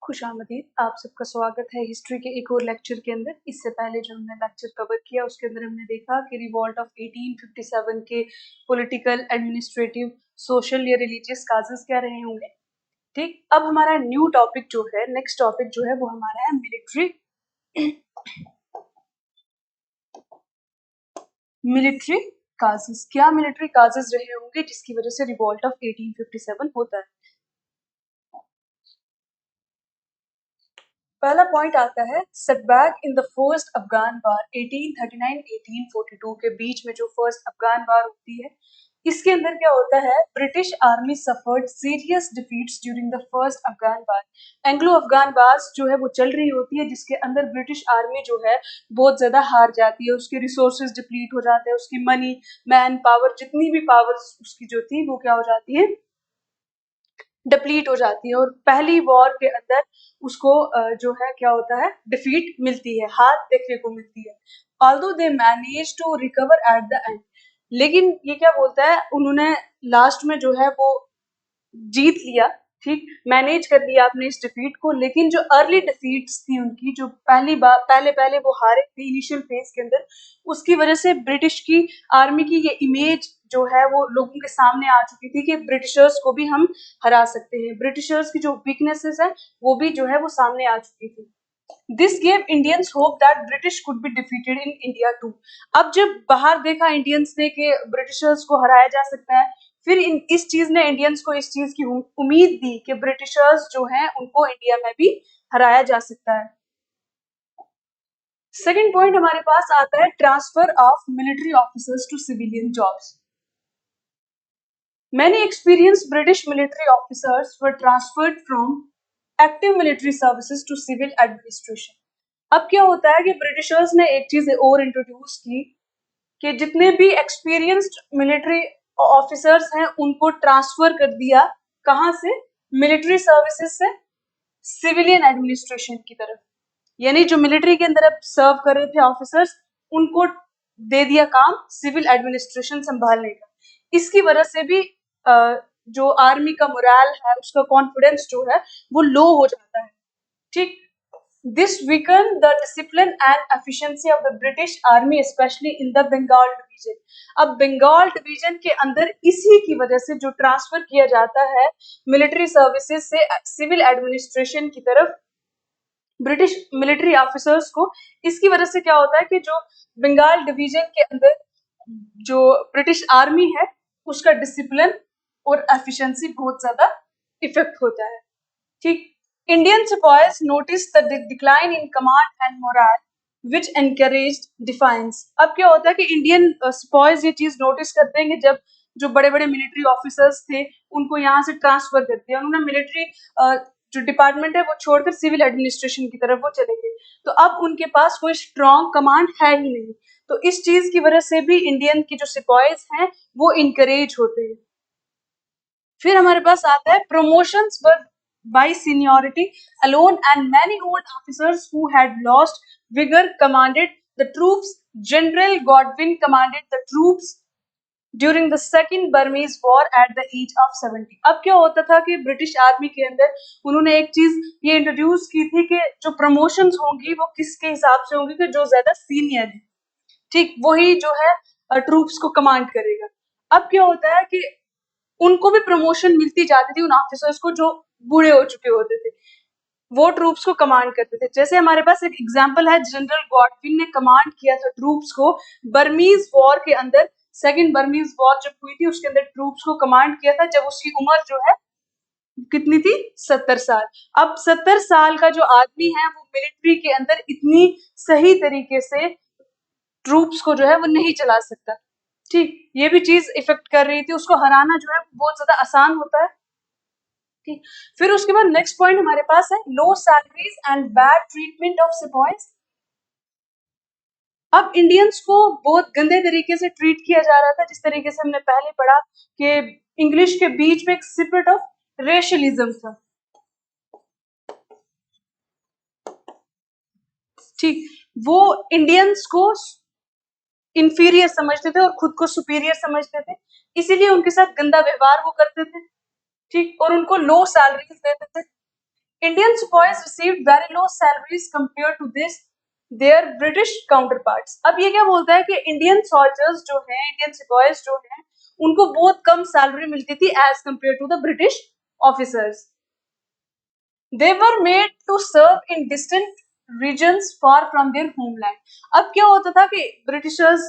खुशामदीद। आप सबका स्वागत है हिस्ट्री के एक और लेक्चर के अंदर। इससे पहले जो हमने लेक्चर कवर किया उसके अंदर हमने देखा कि रिवॉल्ट ऑफ 1857 के पॉलिटिकल, एडमिनिस्ट्रेटिव, सोशल या रिलीजियस काजेस क्या रहे होंगे। ठीक, अब हमारा न्यू टॉपिक जो है, नेक्स्ट टॉपिक जो है वो हमारा है मिलिट्री काजेस। क्या मिलिट्री काजेस रहे होंगे जिसकी वजह से रिवॉल्ट ऑफ 1857 होता है। पहला पॉइंट आता है setback in the first Afghan war 1839-1842 के बीच में जो फर्स्ट अफगान वार होती है, इसके अंदर क्या होता है, British army suffered serious defeats during the first Afghan war. Anglo Afghan war जो है वो चल रही होती है जिसके अंदर ब्रिटिश आर्मी जो है बहुत ज्यादा हार जाती है, उसके रिसोर्सेज डिप्लीट हो जाते हैं, उसकी मनी, मैन पावर, जितनी भी पावर उसकी जो थी वो क्या हो जाती है, डिप्लीट हो जाती है। और पहली वॉर के अंदर उसको जो है क्या होता है, डिफीट मिलती है, हार देखने को मिलती है। Although they manage to recover at the end, लेकिन ये क्या बोलता है, उन्होंने लास्ट में जो है वो जीत लिया, ठीक, मैनेज कर लिया आपने इस डिफीट को। लेकिन जो अर्ली डिफीट्स थी उनकी, जो पहली बार पहले पहले वो हारे थे इनिशियल फेज के अंदर, उसकी वजह से ब्रिटिश की आर्मी की ये इमेज जो है वो लोगों के सामने आ चुकी थी कि ब्रिटिशर्स को भी हम हरा सकते हैं। ब्रिटिशर्स की जो वीकनेसेस है वो भी जो है वो सामने आ चुकी थी। This gave Indians hope that British could be defeated in India too. अब जब बाहर देखा इंडियंस ने कि ब्रिटिशर्स को हराया जा सकता है, फिर इस चीज ने इंडियंस को इस चीज की उम्मीद दी कि ब्रिटिशर्स जो हैं उनको इंडिया में भी हराया जा सकता है। सेकेंड पॉइंट हमारे पास आता है transfer of military officers to civilian jobs. Many experienced British military officers were transferred from active military services to civil administration. अब क्या होता है कि ब्रिटिशर्स ने एक चीज और इंट्रोड्यूस की कि जितने भी एक्सपीरियंस्ड मिलिट्री ऑफिसर्स हैं उनको ट्रांसफर कर दिया, कहां से, मिलिट्री सर्विसेज से सिविलियन एडमिनिस्ट्रेशन की तरफ। यानी जो मिलिट्री के अंदर अब सर्व कर रहे थे ऑफिसर्स, उनको दे दिया काम सिविल एडमिनिस्ट्रेशन संभालने का। इसकी वजह से भी जो आर्मी का मोरल है, उसका कॉन्फिडेंस जो है वो लो हो जाता है, ठीक। This weakened the discipline and efficiency of the British Army, especially in the Bengal division. अब बंगाल डिवीजन के अंदर इसी की वजह से जो ट्रांसफर किया जाता है मिलिट्री सर्विसेज से सिविल एडमिनिस्ट्रेशन की तरफ ब्रिटिश मिलिट्री ऑफिसर्स को, इसकी वजह से क्या होता है कि जो बंगाल डिवीजन के अंदर जो ब्रिटिश आर्मी है उसका डिसिप्लिन और एफिशिएंसी बहुत ज्यादा इफेक्ट होता है, ठीक। Indian sipahis notice the decline in command and morale which encouraged defiance. अब क्या होता है कि इंडियन सिपाहीज ये चीज नोटिस करते हैं कि जब जो बड़े बड़े मिलिट्री ऑफिसर्स थे उनको यहाँ से ट्रांसफर कर दिया, उन्होंने मिलिट्री जो डिपार्टमेंट है वो छोड़कर सिविल एडमिनिस्ट्रेशन की तरफ वो चले गए, तो अब उनके पास कोई स्ट्रॉन्ग कमांड है ही नहीं। तो इस चीज की वजह से भी इंडियन की जो सिपाहीज हैं वो इनकरेज होते हैं। फिर हमारे पास आता है promotions were by seniority alone, and many old officers who had lost vigor commanded the troops. General Godwin commanded the troops during the second Burmese war at the age of 70. अब क्या होता था कि ब्रिटिश आर्मी के अंदर उन्होंने एक चीज ये इंट्रोड्यूस की थी कि जो प्रमोशंस होंगी वो किसके हिसाब से होंगी, कि जो ज्यादा सीनियर है, ठीक, वही जो है ट्रूप्स को कमांड करेगा। अब क्या होता है कि उनको भी प्रमोशन मिलती जाती थी, उन ऑफिसर्स को जो बूढ़े हो चुके होते थे, वो ट्रूप्स को कमांड करते थे। जैसे हमारे पास एक एग्जांपल है, जनरल गॉडविन ने कमांड किया था ट्रूप्स को बर्मीज वॉर के अंदर। सेकंड बर्मीज वॉर जब हुई थी उसके अंदर ट्रूप्स को कमांड किया था जब उसकी उम्र जो है कितनी थी, 70 साल। अब 70 साल का जो आदमी है वो मिलिट्री के अंदर इतनी सही तरीके से ट्रूप्स को जो है वो नहीं चला सकता, ठीक, ये भी चीज इफेक्ट कर रही थी। उसको हराना जो है बहुत ज्यादा आसान होता है, ठीक। फिर उसके बाद नेक्स्ट पॉइंट हमारे पास है low salaries and bad treatment of sipahis. अब इंडियंस को बहुत गंदे तरीके से ट्रीट किया जा रहा था, जिस तरीके से हमने पहले पढ़ा कि इंग्लिश के बीच में एक स्पिरिट ऑफ रेशलिज्म था, ठीक। वो इंडियंस को इंफीरियर समझते थे और खुद को सुपीरियर समझते थे, इसीलिए उनके साथ गंदा व्यवहार वो करते थे, ठीक, और उनको लो सैलरीज देते थे। Indian sepoys received very low salaries compared to this their British counterparts. अब ये क्या बोलता है कि इंडियन सोल्जर्स जो हैं, इंडियन सिपॉयज जो हैं, उनको बहुत कम सैलरी मिलती थी as compare to the British officers. They were made to serve in distant regions far from their homeland. अब क्या होता था कि ब्रिटिशर्स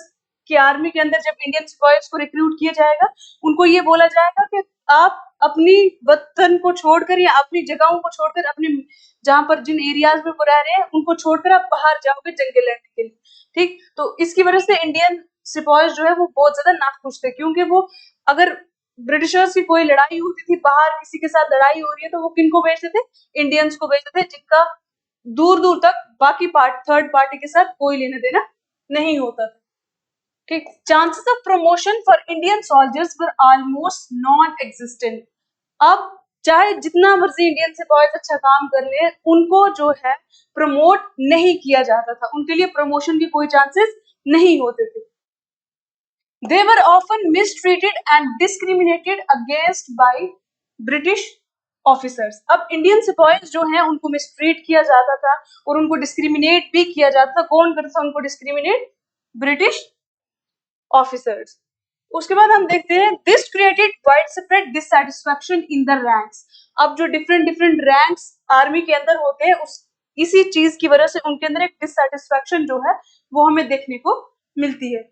की आर्मी के अंदर जब इंडियन सिपॉयज को रिक्रूट किया जाएगा, उनको ये बोला जाएगा कि आप अपनी वतन को छोड़कर या अपनी जगहों को छोड़कर, अपने जहां पर जिन एरियाज में वो रह रहे हैं उनको छोड़कर आप बाहर जाओगे जंगे लड़ने के लिए. ठीक, तो इसकी वजह से इंडियन सिपॉयज जो है वो बहुत ज्यादा नाखुश थे, क्योंकि वो अगर ब्रिटिशर्स की कोई लड़ाई होती थी, बाहर किसी के साथ लड़ाई हो रही है, तो वो किनको भेजते थे? इंडियंस को भेजते थे, जिनका दूर दूर तक बाकी थर्ड पार्टी के साथ कोई लेना देना नहीं होता था. ठीक, chances of promotion for Indian soldiers were almost non existent. अब चाहे जितना मर्जी इंडियन सिपॉयज अच्छा काम कर ले, उनको जो है प्रमोट नहीं किया जाता था, उनके लिए प्रमोशन के कोई चांसेस नहीं होते थे. They were often mistreated and discriminated against by British officers. अब इंडियन सिपॉयज जो हैं उनको मिसट्रीट किया जाता था और उनको डिस्क्रिमिनेट भी किया जाता था. कौन करता था उनको डिस्क्रिमिनेट? British officers. उसके बाद हम देखते हैं this created wide spread dissatisfaction in the ranks. अब जो डिफरेंट डिफरेंट रैंक्स आर्मी के अंदर होते हैं, उस इसी चीज की वजह से उनके अंदर एक डिससैटिस्फैक्शन जो है वो हमें देखने को मिलती है.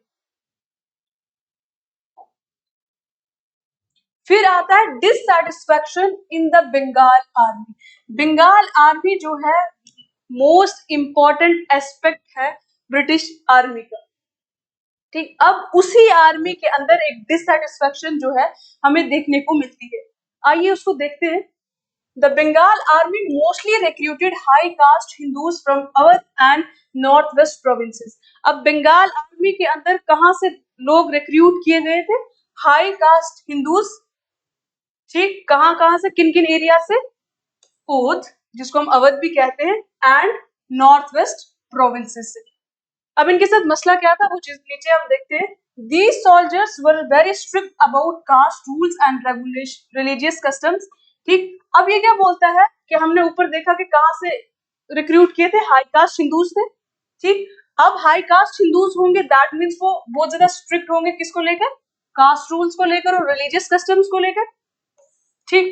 फिर आता है dissatisfaction in the Bengal army. Bengal army जो है मोस्ट इंपॉर्टेंट एस्पेक्ट है ब्रिटिश आर्मी का. ठीक, अब उसी आर्मी के अंदर एक डिससैटिस्फैक्शन जो है हमें देखने को मिलती है. आइए उसको देखते हैं. The Bengal army mostly recruited high caste Hindus from Awadh and north west provinces. अब बंगाल आर्मी के अंदर कहां से लोग रिक्रूट किए गए थे? High caste Hindus. ठीक, कहां कहां से, किन किन एरिया से? ओध, जिसको हम अवध भी कहते हैं, एंड नॉर्थ वेस्ट प्रोविंसेस से. अब इनके साथ मसला क्या था वो चीज नीचे हम देखते हैं. These soldiers were very strict about caste rules and religious customs. ठीक, अब ये क्या बोलता है कि हमने ऊपर देखा कि कहां से रिक्रूट किए थे? हाई कास्ट हिंदूज थे. ठीक, अब हाई कास्ट हिंदूज होंगे, दैट मीन्स वो बहुत ज्यादा स्ट्रिक्ट होंगे किसको लेकर? कास्ट रूल्स को लेकर और रिलीजियस कस्टम्स को लेकर. ठीक,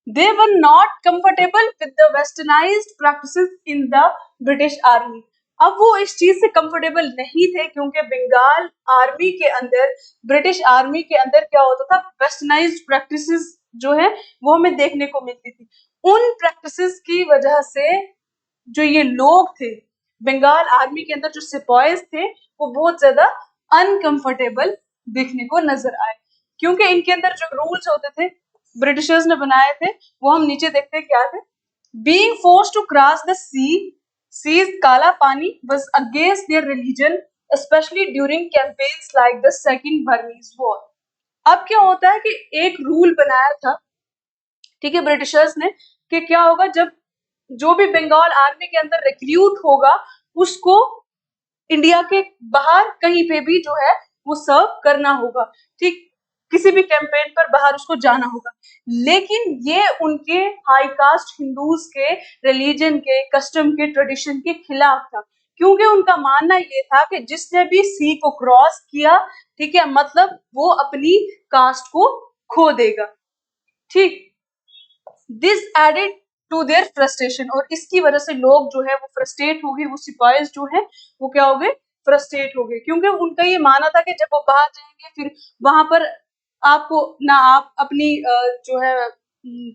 they were not comfortable with the westernized practices in the British army. अब वो इस चीज से कंफर्टेबल नहीं थे, क्योंकि बंगाल आर्मी के अंदर, ब्रिटिश आर्मी के अंदर क्या होता था? वेस्टर्नाइज्ड प्रैक्टिसेस जो है वो हमें देखने को मिलती थी. उन प्रैक्टिसेस की वजह से जो ये लोग थे बंगाल आर्मी के अंदर, जो सिपॉयज थे, वो बहुत ज्यादा अनकंफर्टेबल देखने को नजर आए, क्योंकि इनके अंदर जो रूल्स होते थे ब्रिटिशर्स ने बनाए थे वो हम नीचे देखते हैं क्या थे. Being forced to cross the seas kala pani was against their religion, especially during campaigns like the second Burmese war. अब क्या होता है कि एक रूल बनाया था, ठीक है, ब्रिटिशर्स ने, कि क्या होगा जब जो भी बंगाल आर्मी के अंदर रिक्रूट होगा उसको इंडिया के बाहर कहीं पे भी जो है वो सर्व करना होगा. ठीक, किसी भी कैंपेन पर बाहर उसको जाना होगा. लेकिन ये उनके हाई कास्ट हिंदूज के रिलीजन के, कस्टम के, ट्रेडिशन के खिलाफ था, क्योंकि उनका मानना ये था कि जिसने भी सी को क्रॉस किया, ठीक है, मतलब वो अपनी कास्ट को खो देगा. ठीक, this added to their frustration, और इसकी वजह से लोग जो है वो फ्रस्ट्रेट हो गए, वो सिपाहीज जो है वो क्या हो गए? फ्रस्ट्रेट हो गए, क्योंकि उनका ये मानना था कि जब वो बाहर जाएंगे फिर वहां पर आपको ना आप अपनी जो है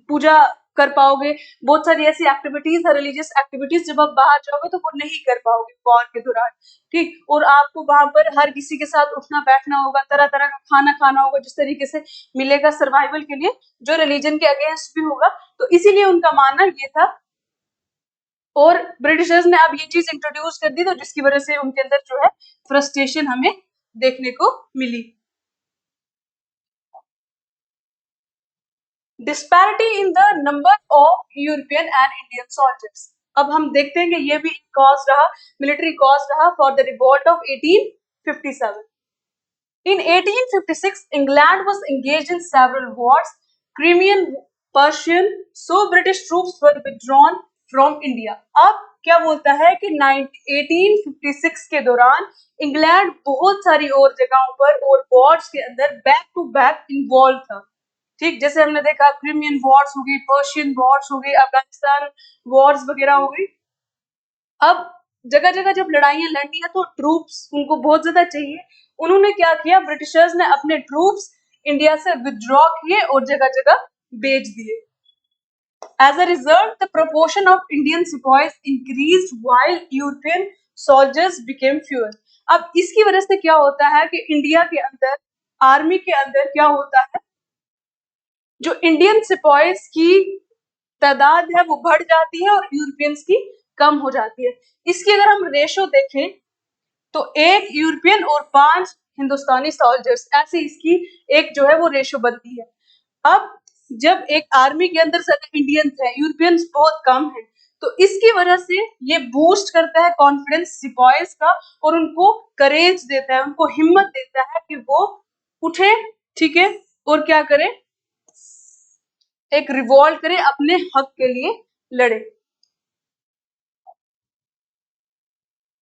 पूजा कर पाओगे, बहुत सारी ऐसी एक्टिविटीज है, रिलीजियस एक्टिविटीज, जब आप बाहर जाओगे तो वो नहीं कर पाओगे वॉर के दौरान. ठीक, और आपको वहां पर हर किसी के साथ उठना बैठना होगा, तरह तरह का खाना खाना होगा जिस तरीके से मिलेगा सर्वाइवल के लिए, जो रिलीजन के अगेंस्ट भी होगा. तो इसीलिए उनका मानना ये था, और ब्रिटिशर्स ने अब ये चीज इंट्रोड्यूस कर दी, तो जिसकी वजह से उनके अंदर जो है फ्रस्ट्रेशन हमें देखने को मिली. Disparity in the number of European and Indian soldiers. अब हम देखते हैं कि ये भी कॉज रहा, मिलिट्री कॉज रहा for the revolt of 1857. In 1856, England was engaged in several wars. Crimean Persian, so British troops were withdrawn from India. अब क्या बोलता है कि 1856 के दौरान इंग्लैंड बहुत सारी और जगहों पर और वॉर्स के अंदर बैक टू बैक इन्वॉल्व था। ठीक, जैसे हमने देखा क्रिमियन वॉर्स हो गई, पर्शियन वॉर्स हो गई, अफगानिस्तान वॉर्स वगैरह हो गई। अब जगह जगह जब लड़ाइयां लड़नी है तो ट्रूप्स उनको बहुत ज्यादा चाहिए। उन्होंने क्या किया, ब्रिटिशर्स ने अपने ट्रूप्स इंडिया से विथड्रॉ किए और जगह जगह भेज दिए। As a result, the proportion of Indian sepoys increased while European soldiers became fewer. अब इसकी वजह से क्या होता है कि इंडिया के अंदर, आर्मी के अंदर क्या होता है, जो इंडियन सिपॉइज की तादाद है वो बढ़ जाती है और यूरोपियंस की कम हो जाती है। इसकी अगर हम रेशो देखें तो 1 यूरोपियन और 5 हिंदुस्तानी सोल्जर्स, ऐसे इसकी एक जो है वो रेशो बनती है। अब जब एक आर्मी के अंदर ज्यादा इंडियंस है, यूरोपियंस बहुत कम है, तो इसकी वजह से ये बूस्ट करता है कॉन्फिडेंस सिपॉइज का और उनको करेज देता है, उनको हिम्मत देता है कि वो उठे, ठीक है, और क्या करे, एक रिवॉल्ट करे, अपने हक के लिए लड़े।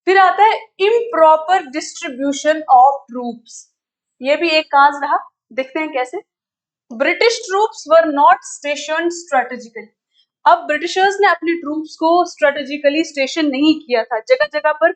फिर आता है इम्प्रॉपर डिस्ट्रीब्यूशन ऑफ ट्रूप्स। ये भी एक काज रहा, देखते हैं कैसे। British troops were not station strategically. अब ब्रिटिशर्स ने अपने ट्रूप्स को स्ट्रेटेजिकली स्टेशन नहीं किया था, जगह जगह पर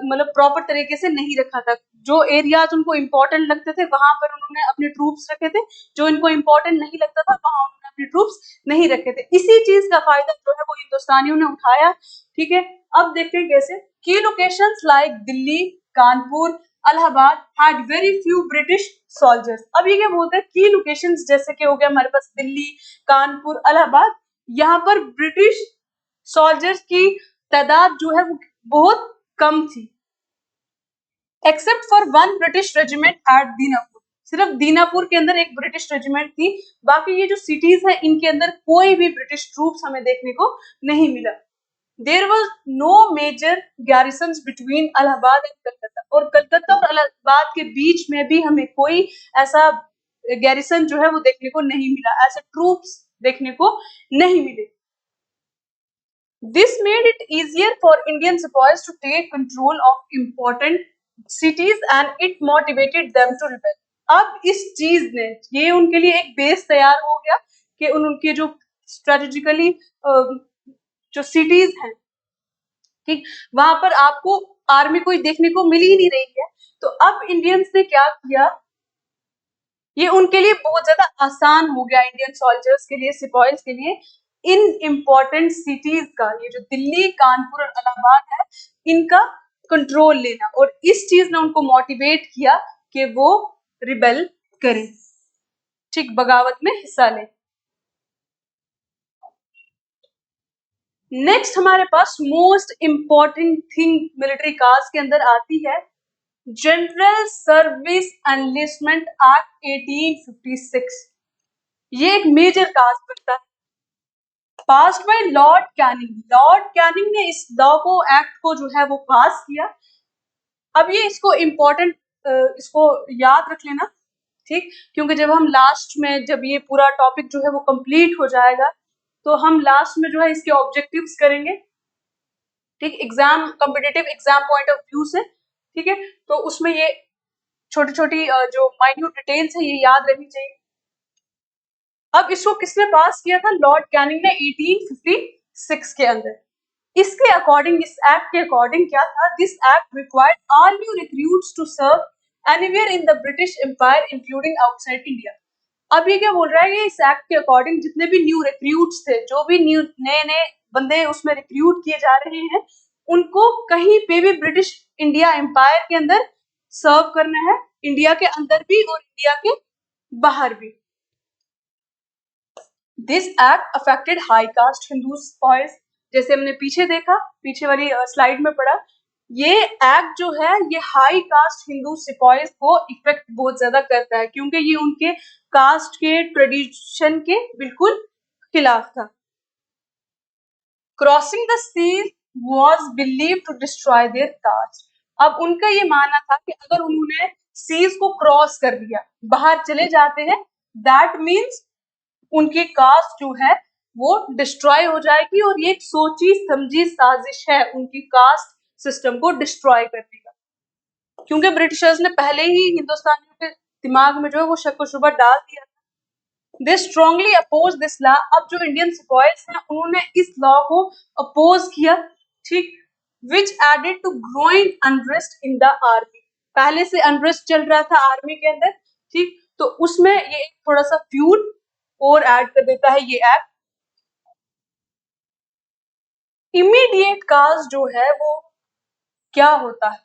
मतलब प्रॉपर तरीके से नहीं रखा था। जो एरियाज उनको इम्पोर्टेंट लगते थे वहां पर उन्होंने अपने ट्रूप्स रखे थे, जो इनको इम्पोर्टेंट नहीं लगता था वहां उन्होंने अपने ट्रूप्स नहीं रखे थे। इसी चीज का फायदा जो है वो हिंदुस्तानियों ने उठाया, ठीक है। अब देखते हैं कैसे। की locations like Delhi, Kanpur, Allahabad had very few British soldiers. अब ये क्या बोलते हैं, की लोकेशंस जैसे कि हो गया हमारे पास दिल्ली, कानपुर, इलाहाबाद, यहाँ पर ब्रिटिश सोल्जर्स की तादाद जो है वो बहुत कम थी। Except for 1 British regiment at Dinapur. सिर्फ दीनापुर के अंदर एक ब्रिटिश रेजिमेंट थी, बाकी ये जो सिटीज है इनके अंदर कोई भी ब्रिटिश ट्रूप्स हमें देखने को नहीं मिला। There was no major garrisons between Allahabad and Calcutta, और कलकत्ता और इलाहाबाद के बीच में भी हमें कोई ऐसा गैरिसन जो है वो देखने को नहीं मिला, ऐसे ट्रूप्स देखने को नहीं मिले। This made it easier for Indian sepoys to take control of important cities and it motivated them to rebel. अब इस चीज ने, ये उनके लिए एक बेस तैयार हो गया कि उनके जो स्ट्रेटेजिकली जो सिटीज हैं, ठीक, वहां पर आपको आर्मी कोई देखने को मिल ही नहीं रही है। तो अब इंडियंस ने क्या किया, ये उनके लिए बहुत ज्यादा आसान हो गया, इंडियन सोल्जर्स के लिए, सिपॉइज के लिए, इन इम्पोर्टेंट सिटीज का, ये जो दिल्ली, कानपुर और इलाहाबाद है, इनका कंट्रोल लेना। और इस चीज ने उनको मोटिवेट किया कि वो रिबेल करें, ठीक, बगावत में हिस्सा लें। नेक्स्ट हमारे पास most important thing military caste के अंदर आती है जनरल सर्विस एनलिस्टमेंट एक्ट 1856। ये एक मेजर कास्ट बनता है, passed by Lord Canning. Lord Canning ने इस लॉ को, एक्ट को जो है वो पास किया। अब ये इसको इम्पोर्टेंट, इसको याद रख लेना, ठीक, क्योंकि जब हम लास्ट में, जब ये पूरा टॉपिक जो है वो कंप्लीट हो जाएगा तो हम लास्ट में जो है इसके ऑब्जेक्टिव्स करेंगे, ठीक, exam, competitive exam point of view से, ठीक है। तो उसमें ये छोटी छोटी जो माइन्यूट डिटेल्स है ये याद रखनी चाहिए। अब इसको किसने पास किया था, लॉर्ड कैनिंग ने 1856 के अंदर। इसके अकॉर्डिंग, इस एक्ट के अकॉर्डिंग क्या था, this act required all new recruits to serve anywhere in the British empire including outside India. अब ये क्या बोल रहा है कि इस एक्ट के अकॉर्डिंग जितने भी न्यू रिक्रूट्स थे, जो भी न्यू नए नए बंदे उसमें रिक्रूट किए जा रहे हैं, उनको कहीं पे भी ब्रिटिश इंडिया एम्पायर के अंदर सर्व करना है, इंडिया के अंदर भी और इंडिया के बाहर भी। This act affected high cast Hindu boys, जैसे हमने पीछे देखा, पीछे वाली स्लाइड में पढ़ा, ये एक्ट जो है ये हाई कास्ट हिंदू सिपॉइज को इफेक्ट बहुत ज्यादा करता है, क्योंकि ये उनके कास्ट के ट्रेडिशन के बिल्कुल खिलाफ था। Crossing the sea was believed to destroy their caste. अब उनका ये मानना था कि अगर उन्होंने सीज को क्रॉस कर दिया, बाहर चले जाते हैं, दैट मीन्स उनकी कास्ट जो है वो डिस्ट्रॉय हो जाएगी, और ये एक सोची समझी साजिश है उनकी कास्ट सिस्टम को डिस्ट्रॉय करने का, क्योंकि ब्रिटिशर्स ने पहले ही हिंदुस्तानियों के दिमाग में जो है वो शक शुबा डाल दिया। दे स्ट्रांगली अपोज दिस लॉ। अब जो इंडियन सिपॉइज हैं उन्होंने इस लॉ को अपोज किया, ठीक, which added to growing unrest in the army. पहले से अनरेस्ट चल रहा था आर्मी के अंदर, ठीक, तो उसमें ये एक थोड़ा सा फ्यूल और ऐड कर देता है ये एक्ट। इमीडिएट काज जो है वो क्या होता है,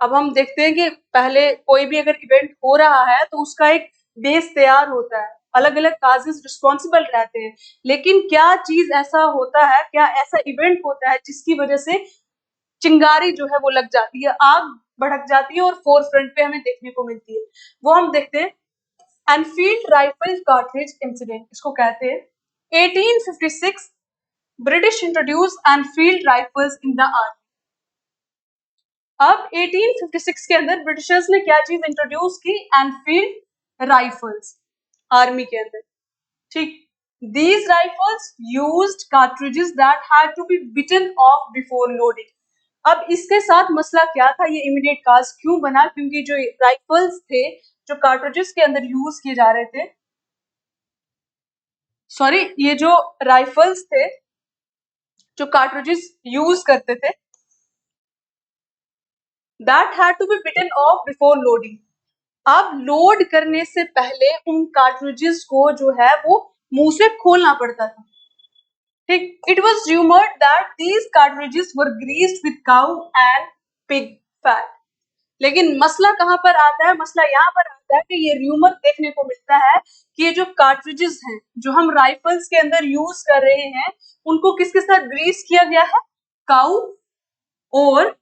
अब हम देखते हैं कि पहले कोई भी अगर इवेंट हो रहा है तो उसका एक बेस तैयार होता है, अलग अलग काजेस रिस्पॉन्सिबल रहते हैं, लेकिन क्या चीज ऐसा होता है, क्या ऐसा इवेंट होता है जिसकी वजह से चिंगारी जो है वो लग जाती है, आग भड़क जाती है और फोर फ्रंट पे हमें देखने को मिलती है, वो हम देखते हैं एनफील्ड राइफल कार्ट्रिज इंसिडेंट, इसको कहते हैं। 1856 British introduce Enfield rifles in the army. अब 1856 के अंदर ब्रिटिशर्स ने क्या चीज इंट्रोड्यूस की, एनफील्ड राइफल्स आर्मी के अंदर, ठीक। These rifles used cartridges that had to be bitten off before loading. अब इसके साथ मसला क्या था, ये इमीडिएट काज क्यों बना, क्योंकि जो राइफल्स थे जो कार्ट्रिजेस के अंदर यूज किए जा रहे थे, सॉरी, ये जो राइफल्स थे जो कार्ट्रिजेस यूज करते थे, that had to be bitten off before loading. अब लोड करने से पहले उन कार्ट्रिजेस को जो है वो मुंह से खोलना पड़ता था, ठीक। It was rumoured that these cartridges were greased with cow and pig fat. लेकिन मसला कहां पर आता है, मसला यहाँ पर आता है कि ये रूमर देखने को मिलता है कि ये जो कार्ट्रिजेस हैं जो हम राइफल्स के अंदर यूज कर रहे हैं उनको किसके साथ ग्रीस किया गया है, काउ और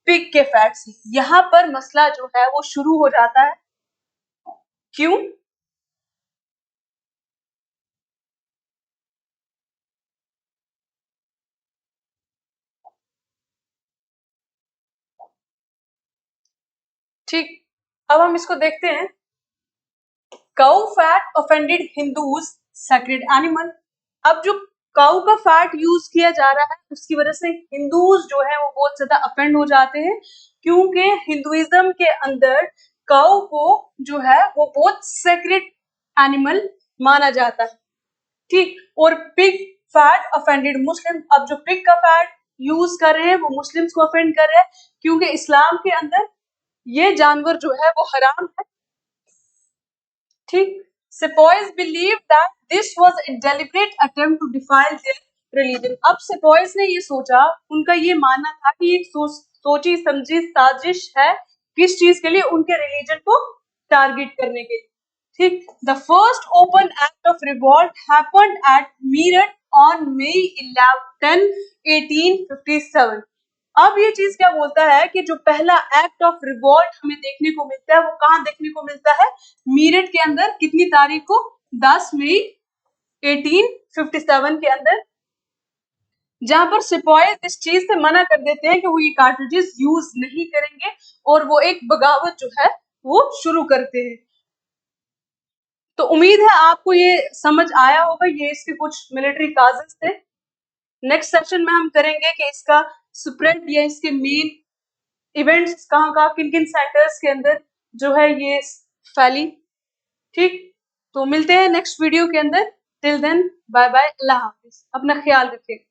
पिग के फैट से। यहाँ पर मसला जो है वो शुरू हो जाता है, क्यों, ठीक। अब हम इसको देखते हैं, cow fat offended Hindus sacred animal. अब जो काउ का फैट यूज किया जा रहा है उसकी वजह से हिंदूज जो है वो बहुत ज्यादा अफेंड हो जाते हैं, क्योंकि हिंदुइज्म के अंदर काउ को जो है वो बहुत सेक्रेड एनिमल माना जाता है, ठीक। और पिग फैट ऑफेंडेड मुस्लिम। अब जो पिग का फैट यूज कर रहे हैं वो मुस्लिम्स को अफेंड कर रहे हैं, क्योंकि इस्लाम के अंदर ये जानवर जो है वो हराम है, ठीक। Sepoys believed that this was a deliberate attempt to defile their religion. अब सेपोइज ने ये सोचा, उनका ये मानना था कि एक सोची समझी साजिश है, किस चीज के लिए, उनके रिलीजन को टारगेट करने के लिए, ठीक। The first open act of revolt happened at Meerut on May 11, 1857। अब ये चीज क्या बोलता है कि जो पहला एक्ट ऑफ रिवॉल्ट हमें देखने को मिलता है वो कहाँ देखने को मिलता है, मीरठ के अंदर, कितनी तारीख को, 10 मई 1857 के अंदर, जहां पर सिपाही इस चीज से मना कर देते हैं कि वो ये कार्ट्रिजेस यूज नहीं करेंगे और वो एक बगावत जो है वो शुरू करते हैं। तो उम्मीद है आपको ये समझ आया होगा, ये इसके कुछ मिलिट्री काजेस थे। नेक्स्ट सेक्शन में हम करेंगे कि इसका स्प्रेड या इसके मेन इवेंट्स कहाँ कहाँ किन किन सेंटर्स के अंदर जो है ये फैली, ठीक। तो मिलते हैं नेक्स्ट वीडियो के अंदर, टिल देन बाय बाय, अल्लाह हाफिज, अपना ख्याल रखिएगा।